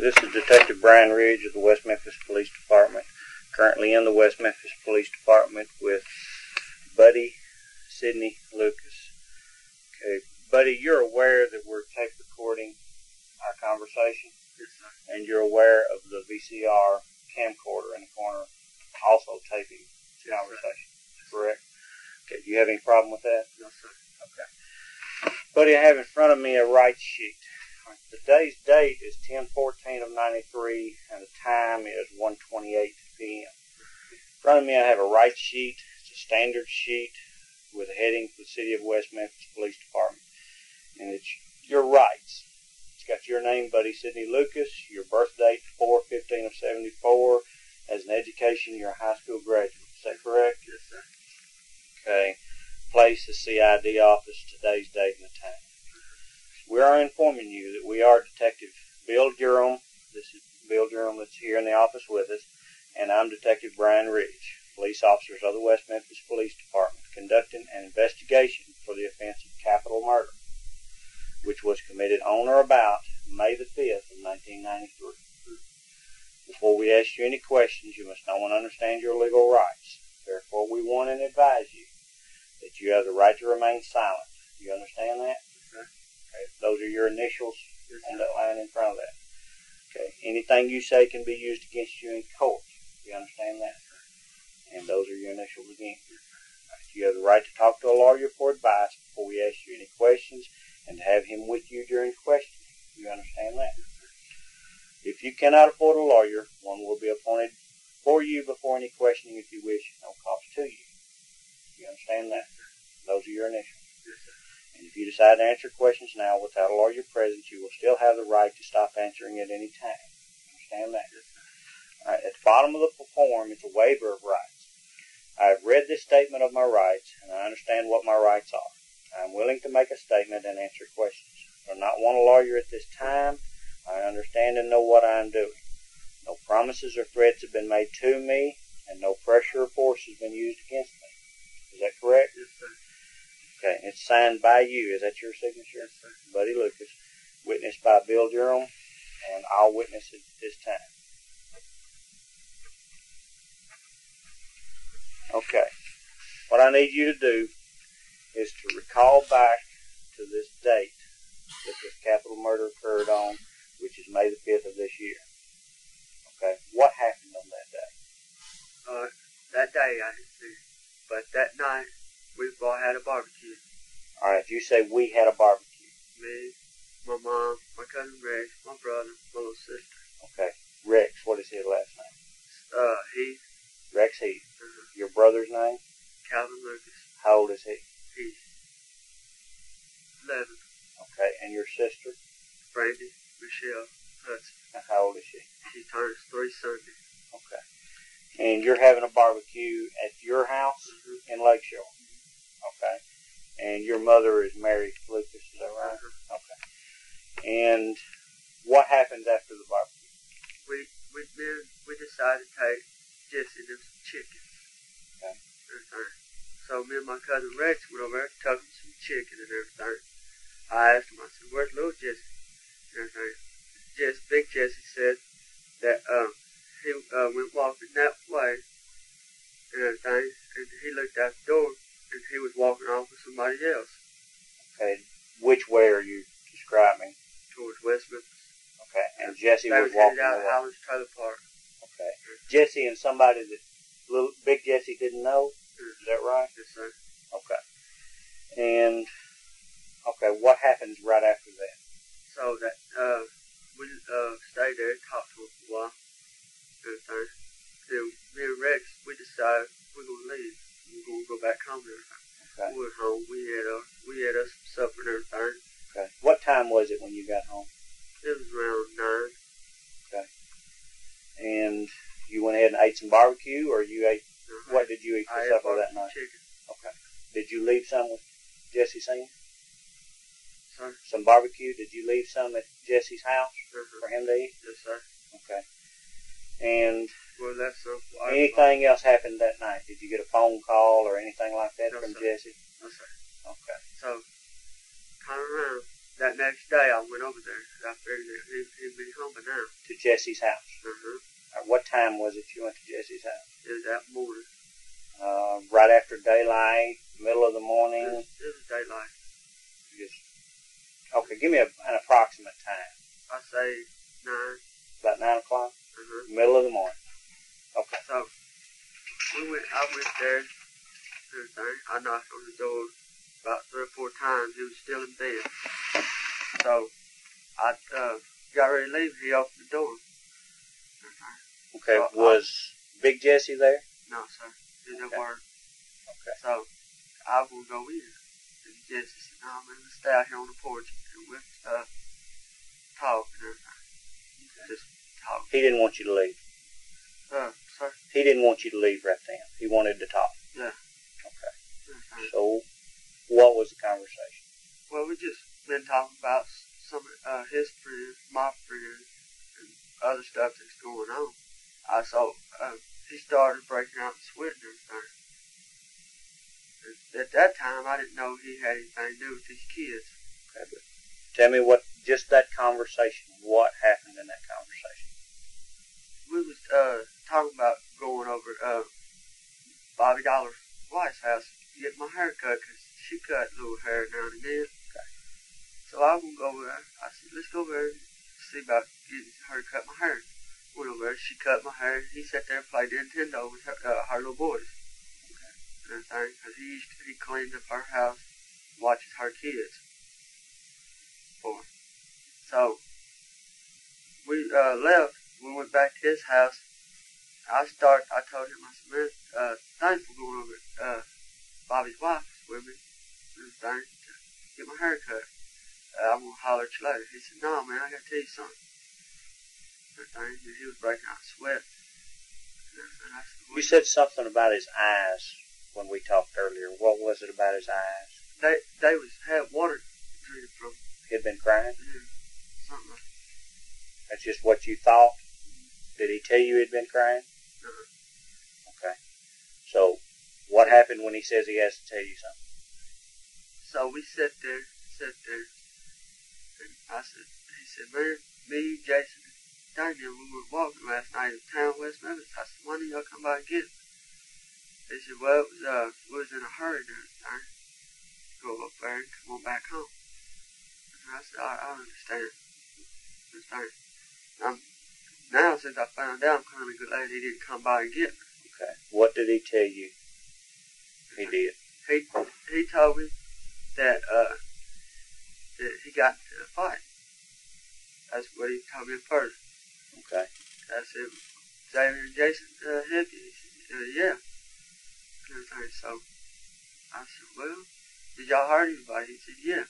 This is Detective Brian Ridge of the West Memphis Police Department. Currently in the West Memphis Police Department with Buddy Sidney Lucas. Okay, Buddy, you're aware that we're tape recording our conversation? Yes, sir. And you're aware of the VCR camcorder in the corner also taping the conversation, correct? Okay, do you have any problem with that? No, sir. Okay. Buddy, I have in front of me a rights sheet. Today's date is 10/14/93 and the time is 1:28 p.m. In front of me I have a rights sheet. It's a standard sheet with a heading for the City of West Memphis Police Department. And it's your rights. It's got your name, Buddy Sidney Lucas, your birth date 4/15/74. As an education, you're a high school graduate. Is that correct? Yes, sir. Okay. Place the CID office, today's date and the time. We are informing you that we are Detective Bill Durham. This is Bill Durham that's here in the office with us, and I'm Detective Brian Ridge, police officers of the West Memphis Police Department, conducting an investigation for the offense of capital murder, which was committed on or about May the 5th of 1993. Before we ask you any questions, you must know and understand your legal rights. Therefore, we warn and advise you that you have the right to remain silent. Do you understand that? Okay, those are your initials on that line in front of that. Okay, anything you say can be used against you in court. You understand that? And those are your initials again. Right. You have the right to talk to a lawyer for advice before we ask you any questions and to have him with you during questioning. You understand that? If you cannot afford a lawyer, one will be appointed for you before any questioning if you wish, no cost to you. You understand that? Those are your initials. And if you decide to answer questions now without a lawyer present, you will still have the right to stop answering at any time. Understand that? All right, at the bottom of the form is a waiver of rights. I have read this statement of my rights, and I understand what my rights are. I am willing to make a statement and answer questions. I do not want a lawyer at this time. I understand and know what I am doing. No promises or threats have been made to me, and no pressure or force has been used against me. Is that correct? Yes, sir. Okay, it's signed by you. Is that your signature? Yes, sir. Buddy Lucas. Witnessed by Bill Durham, and I'll witness it this time. Okay. What I need you to do is to recall back to this date that this capital murder occurred on, which is May the 5th of this year. Okay. What happened on that day? That day I didn't see, but that night we all had a barbecue. All right. You say we had a barbecue. Me, my mom, my cousin Rex, my brother, my little sister. Okay. Rex, what is his last name? Heath. Rex Heath. Your brother's name? Calvin Lucas. How old is he? He's 11. Okay. And your sister? Brandy Michelle Hudson. And how old is she? She turns 3 Sunday. Okay. And you're having a barbecue at your house in Lakeshore. Okay. And your mother is Mary Lucas, is that right? Okay. And what happens after the barbecue? We decided to take Jesse them some chicken. Okay. So me and my cousin Rex went over there, took him some chicken and everything. I asked him, I said, "Where's little Jesse?" And everything. Big Jesse said that he went walking that way and everything, and he looked out the door and he was walking off with somebody else. Okay. Which way are you describing? Towards West Memphis. Okay. And Jesse They was walking out away. Howland's Trailer Park. Okay. Jesse and somebody that little Big Jesse didn't know? Is that right? Yes, sir. Okay. And okay, what happens right after that? So that we stayed there, talked to him for a while, everything. Then me and Rex, we decided we're gonna leave. We're gonna go back home and everything. Okay. We went home. We had us some supper and everything. Okay. What time was it when you got home? It was around 9. Okay. And you went ahead and ate some barbecue, or you ate? What did you eat for supper that night? Chicken. Okay. Did you leave some with Jesse Senior? Sir? Some barbecue? Did you leave some at Jesse's house for him to eat? Yes, sir. Okay. And Well, that's anything else happened that night? Did you get a phone call or anything like that from Jesse? No, sir. Okay. So, turn around. That next day, I went over there. I figured that he'd be home by now. To Jesse's house. What time was it you went to Jesse's house? It was that morning. Right after daylight, middle of the morning? It was daylight. Okay, give me an approximate time. I say 9. About 9 o'clock? Middle of the morning. Okay. So, I went there, everything. I knocked on the door about 3 or 4 times. He was still in bed. So, I got ready to leave. He opened the door. Okay, so was Big Jesse there? No, sir. He didn't work. Okay. So, I was going to go in. And Jesse said, no, man, let's stay out here on the porch and we'll talk and everything. Just talk. He didn't want you to leave? Sir? He didn't want you to leave right then. He wanted to talk? Yeah. Okay. So, what was the conversation? Well, we just been talking about some his friends, my friends, and other stuff that's going on. He started breaking out and sweating and everything. At that time, I didn't know he had anything to do with these kids. Okay, but tell me just that conversation, what happened in that conversation? We was talking about going over Bobby Dollar's wife's house to get my hair cut, because she cut little hair now and again. Okay. So I was going to go over there. I said, let's go over there and see about getting her to cut my hair. Went over there, she cut my hair. He sat there and played Nintendo with her little boys. Okay. And everything, because he cleaned up her house, watches her kids. For her. So we left. We went back to his house. I told him, I said, man, thanks for going over Bobby's wife with me and everything to get my hair cut. I'm going to holler at you later. He said, no, man, I got to tell you something. And he was breaking out in sweat. And I said, you said something about his eyes when we talked earlier. What was it about his eyes? They had water draining from them. He had been crying? Yeah, something like that. That's just what you thought? Did he tell you he'd been crying? Okay. So, what happened when he says he has to tell you something? So we sat there, and he said, man, me, Jason, and Daniel, we were walking last night in town, West Memphis. I said, why didn't y'all come by and get it? He said, well, we was in a hurry and everything. Go up there and come on back home. And I said, I understand. Now, since I found out, I'm kind of glad he didn't come by and get me. Okay. What did he tell you he did? He told me that he got into a fight. That's what he told me at first. Okay. I said, Xavier and Jason hit you? He said, yeah. So I said, well, did y'all hurt anybody? He said, yeah.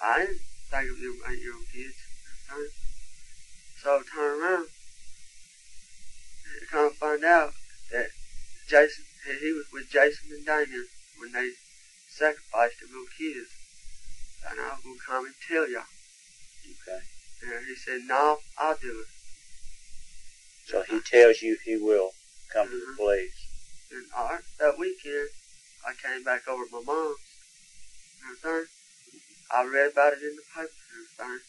I didn't think of them 8-year-old kids. So I turned around and come to find out that Jason, he was with Jason and Daniel when they sacrificed the little kids. And I was going to come and tell y'all. Okay. And he said, no, I'll do it. So he tells you he will come to the police. And that weekend, I came back over to my mom's and everything. I read about it in the paper and everything.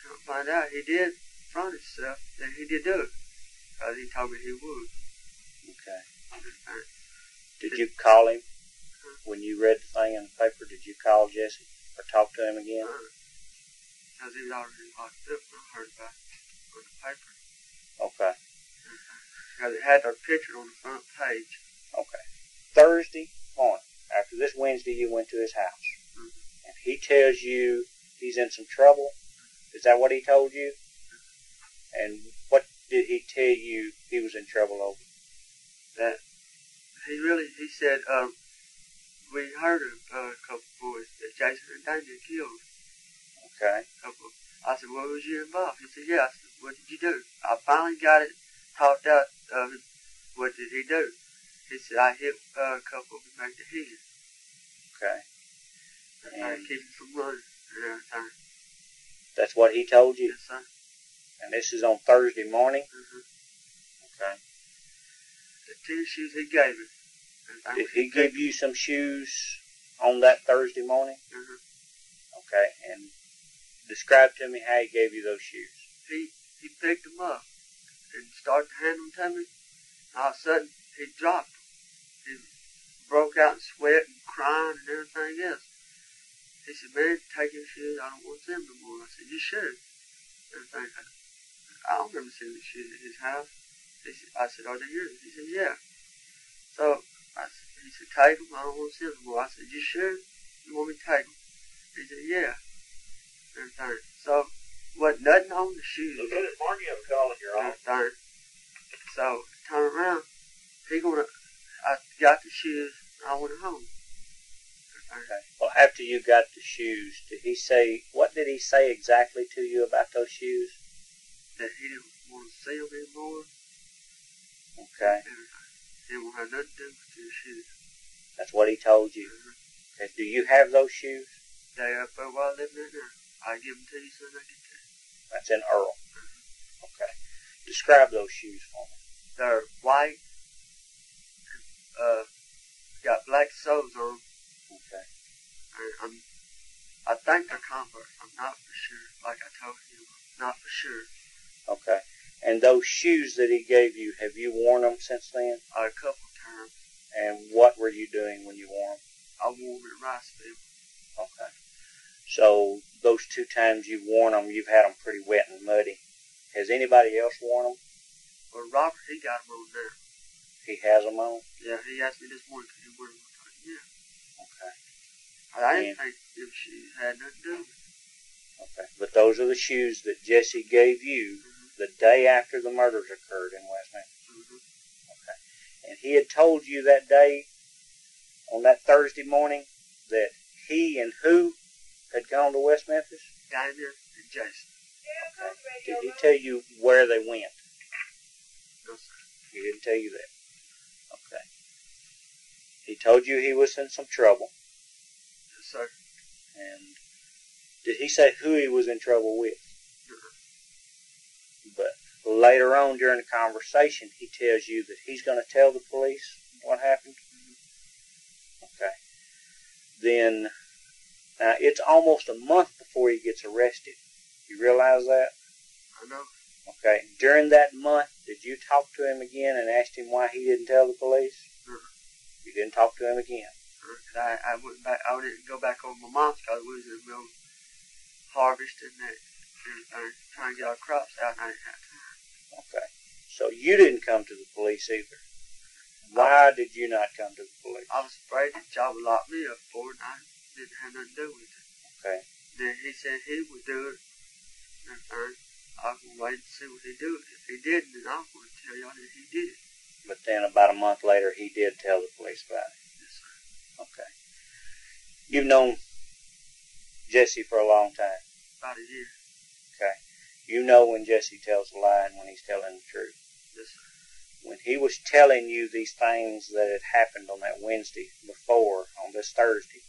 Come to find out he did front himself, and he did do it. Because he told me he would. Okay. Did you call him when you read the thing in the paper? Did you call Jesse or talk to him again? Because he was already locked up when I heard about it on the paper. Okay. Because it had their picture on the front page. Okay. Thursday morning, after this Wednesday, you went to his house. And he tells you he's in some trouble. Is that what he told you? And what did he tell you he was in trouble over? That he said, we heard of a couple of boys that Jason and Daniel killed. Okay. I said, well, was you involved? He said, yeah. I said, what did you do? I finally got it talked out of him. What did he do? He said, I hit a couple of them back to head. Okay. And keep him from running and everything. That's what he told you? Yes, sir. And this is on Thursday morning? Okay. The 10 shoes he gave me. Did he give you some shoes on that Thursday morning? Okay. And describe to me how he gave you those shoes. he picked them up and started to hand them to me. And all of a sudden, he dropped them. He broke out in sweat and crying and everything else. He said, "Man, take your shoes. I don't want them no more." I said, "You should." Everything. I don't remember seeing the shoes at his house. I said, "Are they yours?" He said, "Yeah." So he said, "Take them. I don't want to see them no more." I said, "You sure you want me to take them?" He said, "Yeah." Everything. So, wasn't nothing on the shoes. Lieutenant Martin, you have a call in your office. Everything. So, turn around. I got the shoes, and I went home. Okay. Well, after you got the shoes, what did he say exactly to you about those shoes? That he didn't want to see them anymore. Okay. He didn't want to have nothing to do with the shoes. That's what he told you. Okay. Do you have those shoes? They're up there where I live in now. I give them to you as soon as I get there. That's in Earl. Okay. Describe those shoes for me. They're white. Got black soles on. Okay. And I think they're Converse. I'm not for sure. Like I told you, not for sure. Okay. And those shoes that he gave you, have you worn them since then? A couple times. And what were you doing when you wore them? I wore them at Riceville. Okay. So those 2 times you've worn them, you've had them pretty wet and muddy. Has anybody else worn them? Well, Robert, he got them on now. He has them on? Yeah, he asked me this morning if he wear them. I told him, yeah. Okay. I didn't think them shoes had nothing to do with it. Okay. But those are the shoes that Jesse gave you the day after the murders occurred in West Memphis. Okay. And he had told you that day, on that Thursday morning, that he and who had gone to West Memphis? Daniel and Jason. Okay. Did he tell you where they went? No, sir. He didn't tell you that. Okay. He told you he was in some trouble. Yes, sir. And did he say who he was in trouble with? But later on during the conversation, he tells you that he's going to tell the police what happened. Okay. Then, now it's almost a month before he gets arrested. You realize that? I know. Okay. During that month, did you talk to him again and asked him why he didn't tell the police? You didn't talk to him again? I went back. I didn't go back over my mom's because we was in the middle of harvesting that and trying to get our crops out, and I didn't have time. Okay. So you didn't come to the police either. Why did you not come to the police? I was afraid that y'all would lock me up for it, and I didn't have nothing to do with it. Okay. Then he said he would do it, and I was going to wait and see what he'd do. If he didn't, then I was going to tell y'all that he did it. But then about a month later, he did tell the police about it. Yes, sir. Okay. You've known Jesse for a long time. About a year. Okay. You know when Jesse tells a lie and when he's telling the truth. Yes, sir. When he was telling you these things that had happened on that Wednesday before, on this Thursday,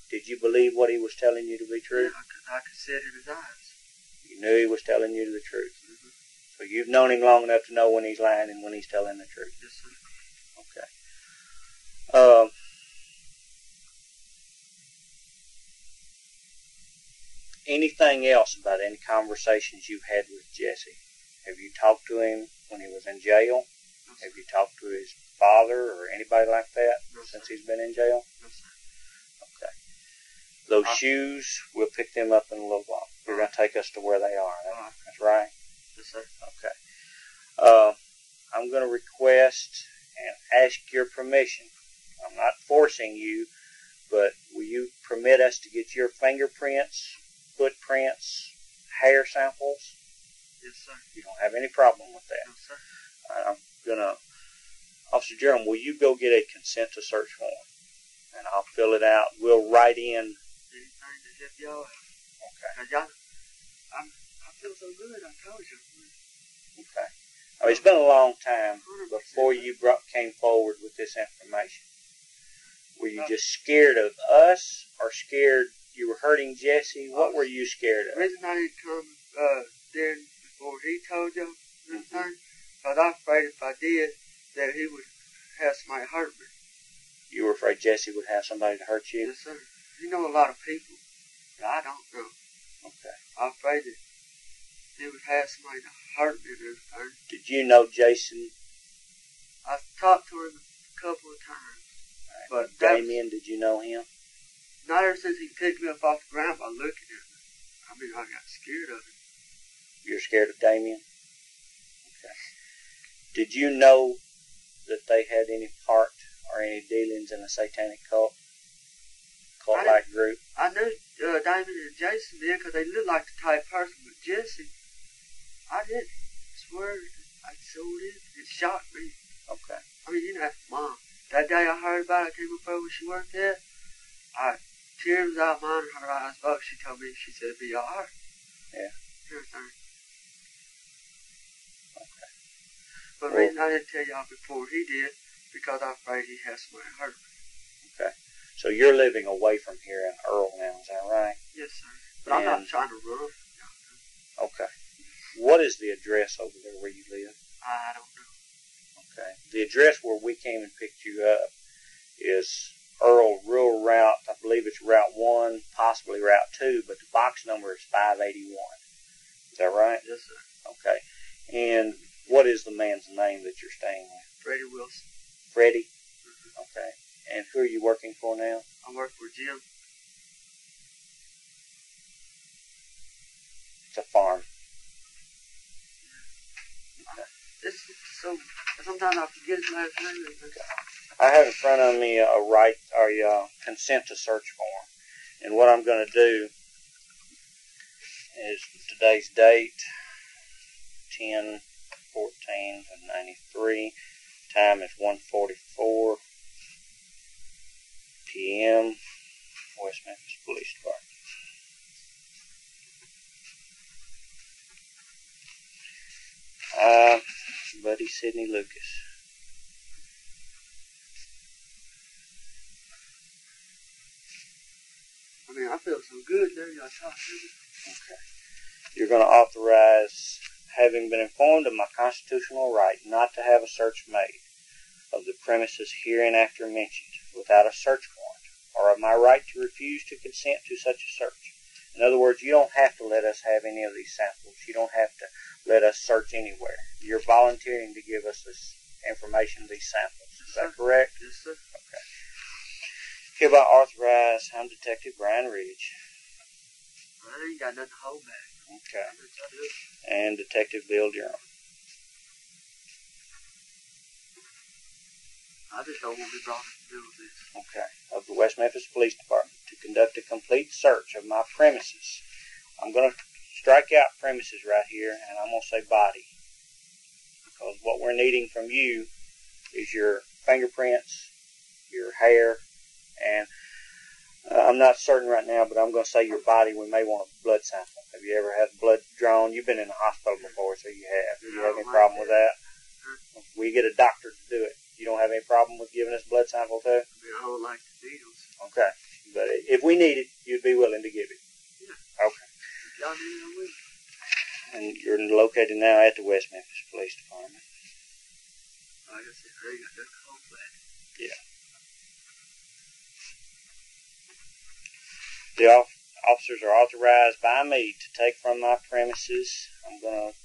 did you believe what he was telling you to be true? Yeah, I could see it in his eyes. You knew he was telling you the truth. So you've known him long enough to know when he's lying and when he's telling the truth. Yes, sir. Okay. Anything else about any conversations you've had with Jesse? Have you talked to him when he was in jail? No, sir. Have you talked to his father or anybody like that No, since sir. he's been in jail? No, sir. Okay. Those shoes, we'll pick them up in a little while. You're going to take us to where they are. That's right? Yes, sir. Okay. I'm going to request and ask your permission. I'm not forcing you, but will you permit us to get your fingerprints, footprints, hair samples? Yes, sir. You don't have any problem with that. No, sir. I'm going to... Officer Jerome, will you go get a consent to search form? And I'll fill it out. We'll write in... Anything to help y'all out. Okay. Y'all, I feel so good, I told you. Okay. Now, it's been a long time 100%. before you came forward with this information. Were you just scared of us or scared you were hurting Jesse? What were you scared The of? reason I didn't come then before he told you everything, because I was afraid if I did, that he would have somebody hurt me. You were afraid Jesse would have somebody to hurt you? Yes, sir. You know a lot of people that I don't know. Okay. I'm afraid that he would have somebody to hurt me and everything. Did you know Jason? I talked to him a couple of times. But Damien, did you know him? Not ever since he picked me up off the ground by looking at me. I mean, I got scared of him. You're scared of Damien? Okay. Did you know that they had any part or any dealings in the satanic cult-like group? I knew Damien and Jason did because they looked like the type person, but Jesse, I didn't. I swear, I so did. It shocked me. Okay. I mean, you know, Mom, that day I heard about it, I came up over where she worked there, tears was out mine in her eyes, but she told me, she said, it'd be alright. Yeah. Everything. Okay. But the reason I didn't tell y'all before he did, because I'm afraid he has somebody to hurt me. Okay. So you're living away from here in Earl now, is that right? Yes, sir. But I'm not trying to run. Okay. What is the address over there where you live? I don't know. Okay. The address where we came and picked you up is Earl Rural Route. I believe it's Route 1, possibly Route 2, but the box number is 581. Is that right? Yes, sir. Okay. And what is the man's name that you're staying with? Freddie Wilson. Freddie? Mm-hmm. Okay. And who are you working for now? I work for Jim. It's a farm. Okay. Sometimes I forget his last name. Okay. I have in front of me a consent to search form. And what I'm going to do is today's date, 10/14/93. Time is 1:44 p.m. West Memphis Police Department. Buddy Sidney Lucas. I mean, I feel so good now y'all talk to me. Okay. You're going to authorize, having been informed of my constitutional right not to have a search made of the premises hereinafter mentioned without a search warrant, or of my right to refuse to consent to such a search. In other words, you don't have to let us have any of these samples. You don't have to let us search anywhere. You're volunteering to give us this information, these samples. Is that correct? Yes, sir. Okay. Hereby authorize, I'm Detective Brian Ridge. I ain't got nothing to hold back. Okay. And Detective Bill Durham. I just don't want to be brought into do with this. Okay. Of the West Memphis Police Department to conduct a complete search of my premises. I'm going to strike out premises right here, and I'm going to say body. Because what we're needing from you is your fingerprints, your hair, and I'm not certain right now, but I'm going to say your body. We may want a blood sample. Have you ever had blood drawn? You've been in the hospital before, so you have. Do you have any problem with that? We get a doctor to do it. You don't have any problem with giving us blood sample too? I mean, I don't like the needles. Okay. But if we need it, you'd be willing to give it? Yeah. Okay. If y'all need it, I will. And you're located now at the West Memphis Police Department. Like I said, I ain't got nothing to hold back. Yeah. The officers are authorized by me to take from my premises. I'm going to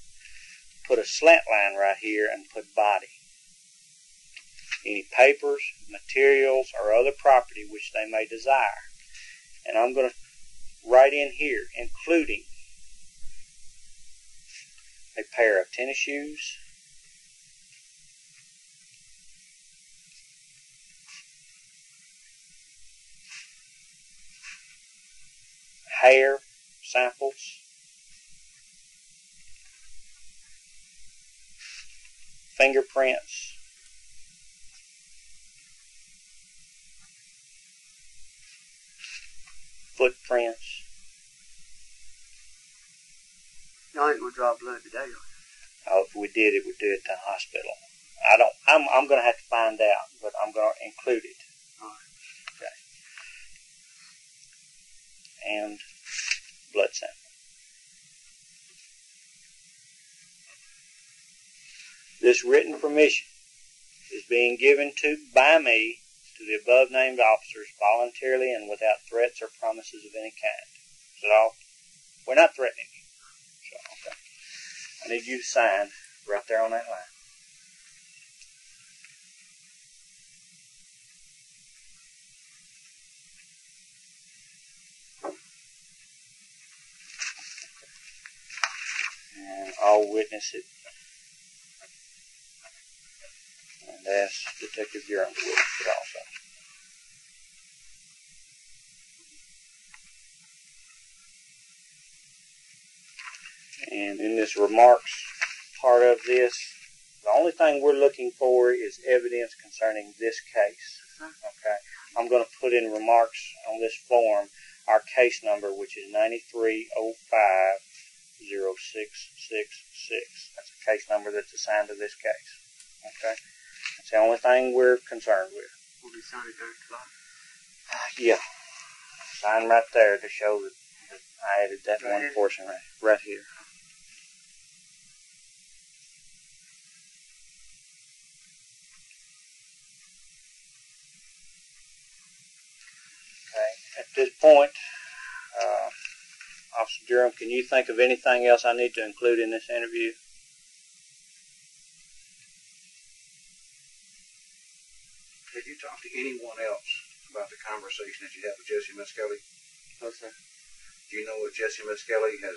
put a slant line right here and put body. Any papers, materials, or other property which they may desire. And I'm going to write in here, including a pair of tennis shoes, hair samples, fingerprints, footprints. Y'all ain't gonna draw blood today, are you? Oh, if we did, it would do it at the hospital. I'm going to have to find out, but I'm going to include it. All right. Okay. And blood sample. This written permission is being given by me to the above named officers voluntarily and without threats or promises of any kind. Is that all? We're not threatening you. So, okay. I need you to sign right there on that line. And I'll witness it. And ask Detective Durham to witness it also. And in this remarks part of this, the only thing we're looking for is evidence concerning this case. Okay. I'm going to put in remarks on this form our case number, which is 93050666. That's a case number that's assigned to this case. Okay. That's the only thing we're concerned with. Will be signed there tonight. Yeah. Sign right there to show that I added that Right one here? portion right here. Okay. At this point, Officer Durham, can you think of anything else I need to include in this interview? Have you talked to anyone else about the conversation that you had with Jesse Miskelly? No, sir. Do you know if Jesse Miskelly has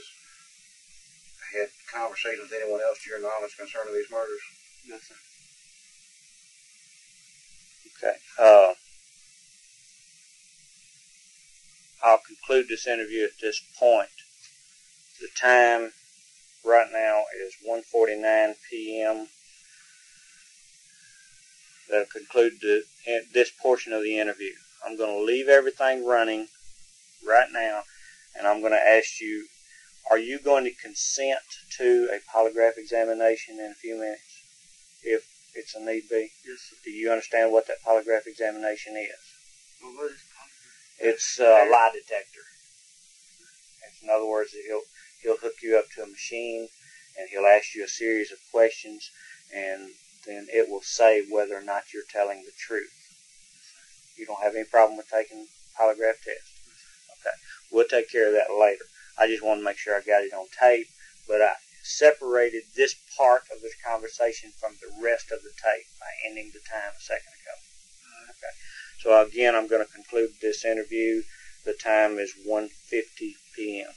had conversations with anyone else to your knowledge concerning these murders? No, sir. Okay. I'll conclude this interview at this point. The time right now is 1:49 p.m. That'll conclude this portion of the interview. I'm going to leave everything running right now, and I'm going to ask you, are you going to consent to a polygraph examination in a few minutes, if it's a need be? Yes, sir. Do you understand what that polygraph examination is? Well, what is polygraph? It's a lie detector. In other words, he'll hook you up to a machine, and he'll ask you a series of questions, and then it will say whether or not you're telling the truth. You don't have any problem with taking a polygraph test? Okay. We'll take care of that later. I just want to make sure I got it on tape, but I separated this part of this conversation from the rest of the tape by ending the time a second ago. Okay. So again, I'm going to conclude this interview. The time is 1:50 p.m.